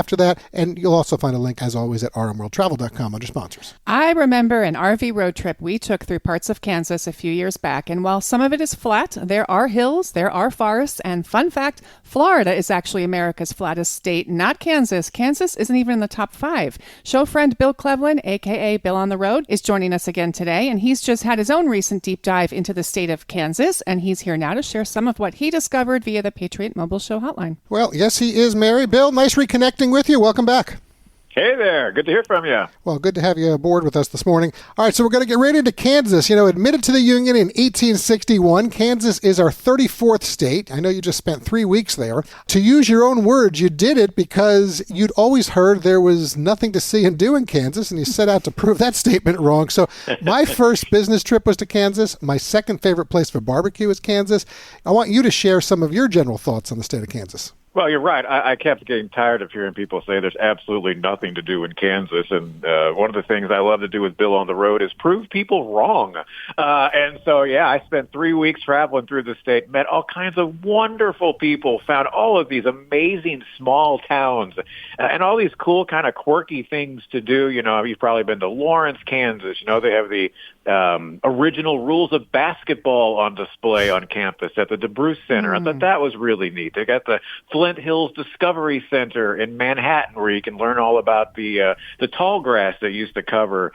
after that. And you'll also find a link, as always, at rmworldtravel.com under sponsors. I remember an RV road trip we took through parts of Kansas a few years back, and while some of it is flat, there are hills, there are forests, and fun fact, Florida is actually America's flattest state, not Kansas. Kansas isn't even in the top 5. Show friend Bill Cleveland, a.k.a. Bill on the Road, is joining us again today, and he's just had his own recent deep dive into the state of Kansas, and he's here now to share some of what he discovered via the Patriot Mobile Show hotline. Well, yes, he is, Mary. Bill, nice reconnecting with you. Welcome back. Hey there. Good to hear from you. Well, good to have you aboard with us this morning. All right, so we're going to get right into Kansas. Admitted to the Union in 1861, Kansas is our 34th state. I know you just spent 3 weeks there. To use your own words, you did it because you'd always heard there was nothing to see and do in Kansas, and you set out to prove that statement wrong. So my first business trip was to Kansas. My second favorite place for barbecue is Kansas. I want you to share some of your general thoughts on the state of Kansas. Well, you're right. I kept getting tired of hearing people say there's absolutely nothing to do in Kansas. And one of the things I love to do with Bill on the Road is prove people wrong. And so, I spent 3 weeks traveling through the state, met all kinds of wonderful people, found all of these amazing small towns and all these cool kind of quirky things to do. You've probably been to Lawrence, Kansas. They have the original rules of basketball on display on campus at the DeBruce Center. I thought that was really neat. They got the Flint Hills Discovery Center in Manhattan, where you can learn all about the tall grass that used to cover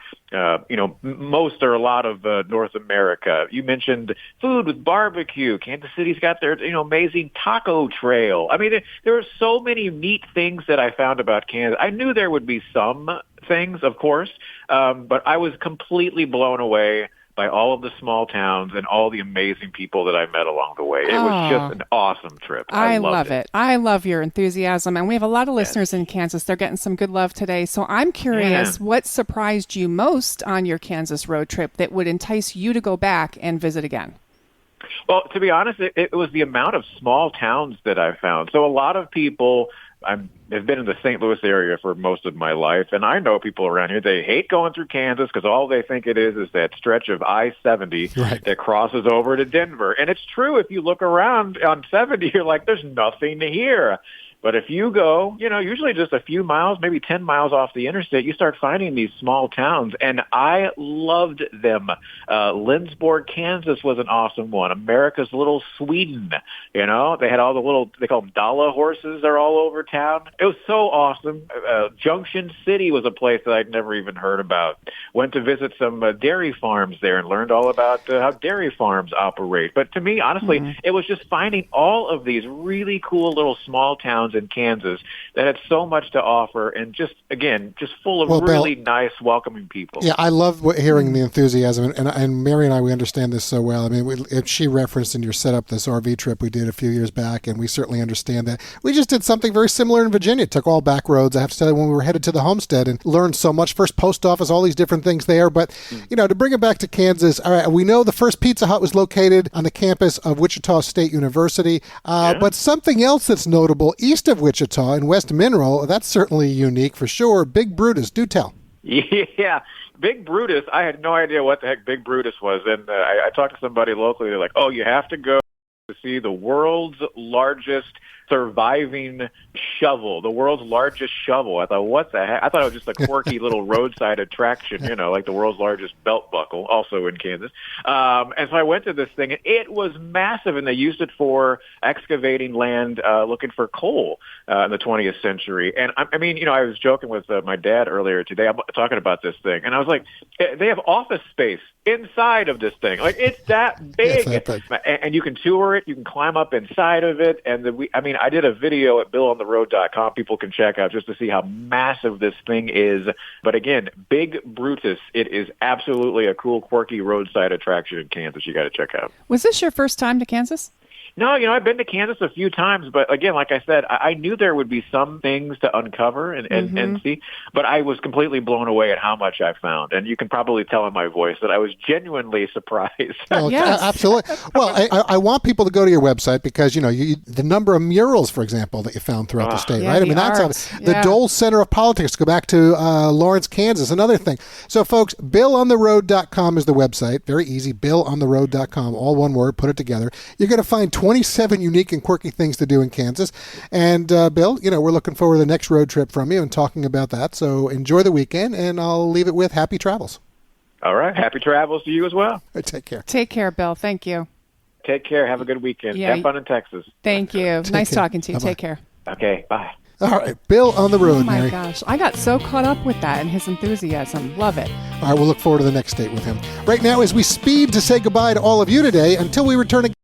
most or a lot of North America. You mentioned food with barbecue. Kansas City's got their amazing taco trail. I mean, there are so many neat things that I found about Kansas. I knew there would be some things, of course, but I was completely blown away by all of the small towns and all the amazing people that I met along the way. It was just an awesome trip. I love it. I love your enthusiasm. And we have a lot of listeners in Kansas. They're getting some good love today. So I'm curious, what surprised you most on your Kansas road trip that would entice you to go back and visit again? Well, to be honest, it was the amount of small towns that I found. So a lot of people... I've been in the St. Louis area for most of my life, and I know people around here, they hate going through Kansas because all they think it is that stretch of I-70 that crosses over to Denver. And it's true. If you look around on 70, you're like, there's nothing here. But if you go, usually just a few miles, maybe 10 miles off the interstate, you start finding these small towns, and I loved them. Lindsborg, Kansas was an awesome one. America's Little Sweden, they had all the little, they call them Dala horses. They're all over town. It was so awesome. Junction City was a place that I'd never even heard about. Went to visit some dairy farms there and learned all about how dairy farms operate. But to me, honestly, it was just finding all of these really cool little small towns in Kansas that had so much to offer and just full of really nice, welcoming people. Yeah, I love hearing the enthusiasm. And Mary and I, we understand this so well. I mean, she referenced in your setup this RV trip we did a few years back, and we certainly understand that. We just did something very similar in Virginia. Took all back roads. I have to tell you, when we were headed to the homestead and learned so much. First post office, all these different things there. But, to bring it back to Kansas, all right, we know the first Pizza Hut was located on the campus of Wichita State University. But something else that's notable, east of Wichita in West Mineral, that's certainly unique for sure. Big Brutus, do tell. Yeah, Big Brutus, I had no idea what the heck Big Brutus was. And I talked to somebody locally. They're like, oh, you have to go to see the world's largest surviving shovel, the world's largest shovel. I thought, what the heck? I thought it was just a quirky little roadside attraction, like the world's largest belt buckle, also in Kansas. And so I went to this thing, and it was massive, and they used it for excavating land, looking for coal in the 20th century. And I was joking with my dad earlier today. I'm talking about this thing, and I was like, they have office space inside of this thing. Like, it's that big. And you can tour it, you can climb up inside of it, and I did a video at BillOnTheRoad.com. People can check out just to see how massive this thing is. But again, Big Brutus, it is absolutely a cool, quirky roadside attraction in Kansas. You got to check out. Was this your first time to Kansas? No, I've been to Kansas a few times, but again, like I said, I knew there would be some things to uncover and see, but I was completely blown away at how much I found. And you can probably tell in my voice that I was genuinely surprised. Oh, yes. Absolutely. Well, I want people to go to your website because, the number of murals, for example, that you found throughout the state, right? That's the Dole Center of Politics. Go back to Lawrence, Kansas, another thing. So, folks, BillOnTheRoad.com is the website. Very easy, BillOnTheRoad.com, all one word, put it together. You're going to find 27 unique and quirky things to do in Kansas. And Bill, we're looking forward to the next road trip from you and talking about that. So enjoy the weekend, and I'll leave it with happy travels. All right. Happy travels to you as well. Take care. Take care, Bill. Thank you. Take care. Have a good weekend. Yeah. Have fun in Texas. Thank you. Nice care. talking to you. Bye-bye. Take care. Okay. Bye. All right, Bill on the road, Oh my Mary. gosh. I got so caught up with that and his enthusiasm. Love it. All right, we'll look forward to the next date with him. Right now, as we speed to say goodbye to all of you today, until we return again.